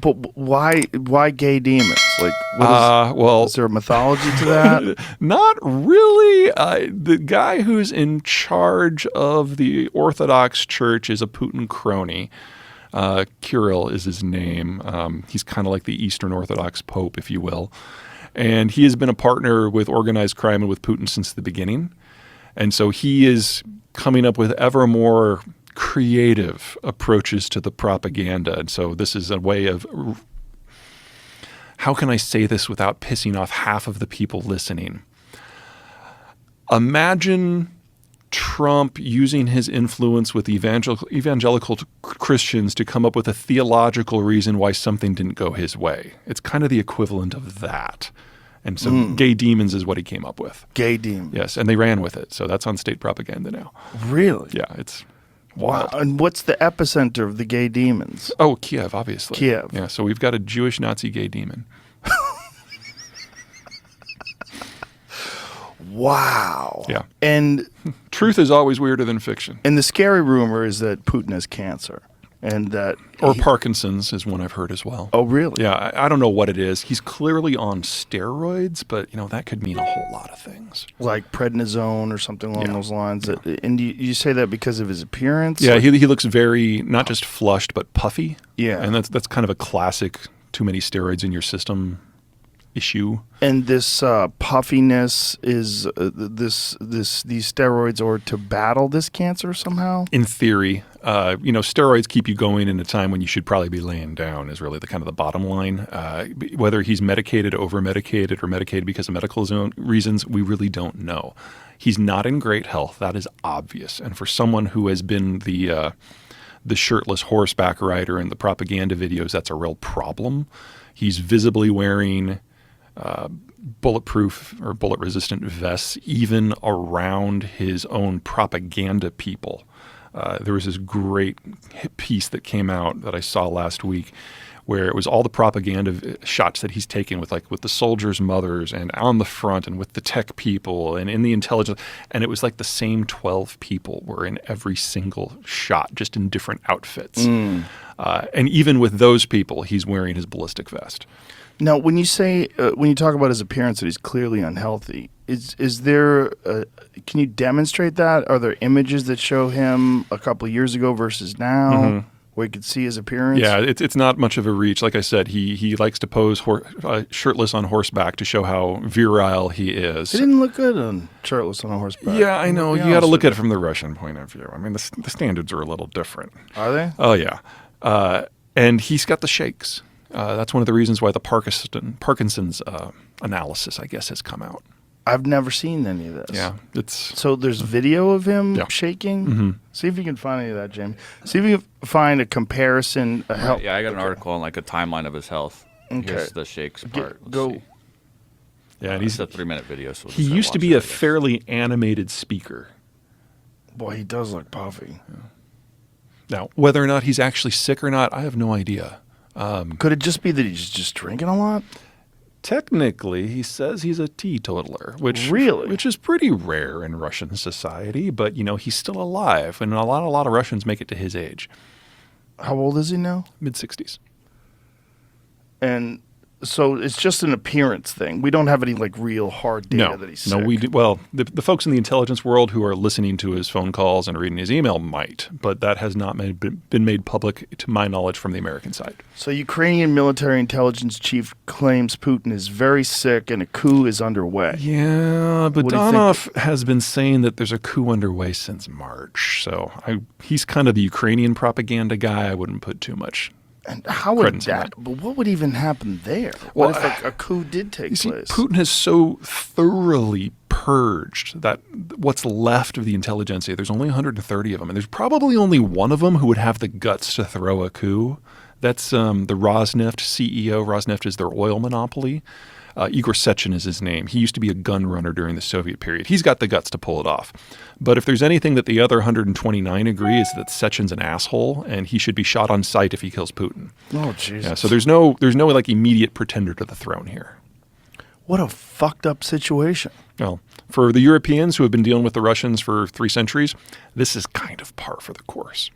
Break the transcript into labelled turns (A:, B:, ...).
A: But why gay demons? Like, is there a mythology to that?
B: Not really. The guy who's in charge of the Orthodox Church is a Putin crony. Kirill is his name. He's kind of like the Eastern Orthodox Pope, if you will. And he has been a partner with organized crime and with Putin since the beginning. And so he is coming up with ever more creative approaches to the propaganda. And so this is a way of, how can I say this without pissing off half of the people listening? Imagine Trump using his influence with evangelical Christians to come up with a theological reason why something didn't go his way. It's kind of the equivalent of that. And so gay demons is what he came up with.
A: Gay demons.
B: Yes, and they ran with it. So that's on state propaganda now.
A: Really?
B: Yeah, it's wild.
A: Wow. And what's the epicenter of the gay demons?
B: Oh, Kiev, obviously.
A: Kiev.
B: Yeah, so we've got a Jewish Nazi gay demon.
A: Wow.
B: Yeah.
A: And
B: truth is always weirder than fiction.
A: And the scary rumor is that Putin has cancer. And that
B: Parkinson's is one I've heard as well.
A: Oh, really?
B: Yeah, I don't know what it is. He's clearly on steroids, but that could mean a whole lot of things.
A: Like prednisone or something along those lines. Yeah. And you say that because of his appearance?
B: Yeah, he looks very, not just flushed, but puffy.
A: Yeah.
B: And that's kind of a classic too many steroids in your system issue.
A: And this puffiness is these steroids are to battle this cancer somehow?
B: In theory. Steroids keep you going in a time when you should probably be laying down is really the bottom line. Whether he's medicated, over-medicated, or medicated because of medical reasons, we really don't know. He's not in great health. That is obvious. And for someone who has been the shirtless horseback rider in the propaganda videos, that's a real problem. He's visibly wearing bulletproof or bullet-resistant vests even around his own propaganda people. There was this great piece that came out that I saw last week where it was all the propaganda shots that he's taken with the soldiers' mothers and on the front and with the tech people and in the intelligence. And it was like the same 12 people were in every single shot, just in different outfits. And even with those people, he's wearing his ballistic vest.
A: Now, when you talk about his appearance that he's clearly unhealthy, is there? Can you demonstrate that? Are there images that show him a couple of years ago versus now, where you could see his appearance?
B: Yeah, it's not much of a reach. Like I said, he likes to pose shirtless on horseback to show how virile he is.
A: He didn't look good on shirtless on a horseback.
B: Yeah, I know. You got to look at it from the Russian point of view. I mean, the standards are a little different.
A: Are they?
B: Oh yeah, and he's got the shakes. That's one of the reasons why the Parkinson's analysis, I guess, has come out.
A: I've never seen any of this.
B: Yeah,
A: so there's video of him shaking.
B: Mm-hmm.
A: See if you can find any of that, Jamie. See if you can find a comparison.
C: Yeah, I got an article on a timeline of his health.
A: Okay.
C: Here's the shakes part. Let's see.
B: Yeah, and
C: it's a 3-minute video. So
B: he used to be a fairly animated speaker.
A: Boy, he does look puffy.
B: Yeah. Now, whether or not he's actually sick or not, I have no idea.
A: Could it just be that he's just drinking a lot?
B: Technically, he says he's a teetotaler, which is pretty rare in Russian society. But he's still alive, and a lot of Russians make it to his age.
A: How old is he now?
B: Mid-60s.
A: And so it's just an appearance thing. We don't have any real hard data that he's sick.
B: No, we do. Well, the folks in the intelligence world who are listening to his phone calls and reading his email might, but that has not been made public to my knowledge from the American side.
A: So Ukrainian military intelligence chief claims Putin is very sick and a coup is underway.
B: Yeah, but Donov has been saying that there's a coup underway since March. So he's kind of the Ukrainian propaganda guy. I wouldn't put too much.
A: And how would that? But what would even happen there? What if a coup did take place?
B: Putin has so thoroughly purged that what's left of the intelligentsia. There's only 130 of them, and there's probably only one of them who would have the guts to throw a coup. That's the Rosneft CEO. Rosneft is their oil monopoly. Igor Sechin is his name. He used to be a gun runner during the Soviet period. He's got the guts to pull it off. But if there's anything that the other 129 agree is that Sechin's an asshole and he should be shot on sight if he kills Putin.
A: Oh, Jesus.
B: Yeah, so there's no immediate pretender to the throne here.
A: What a fucked up situation.
B: Well, for the Europeans who have been dealing with the Russians for 3 centuries, this is kind of par for the course.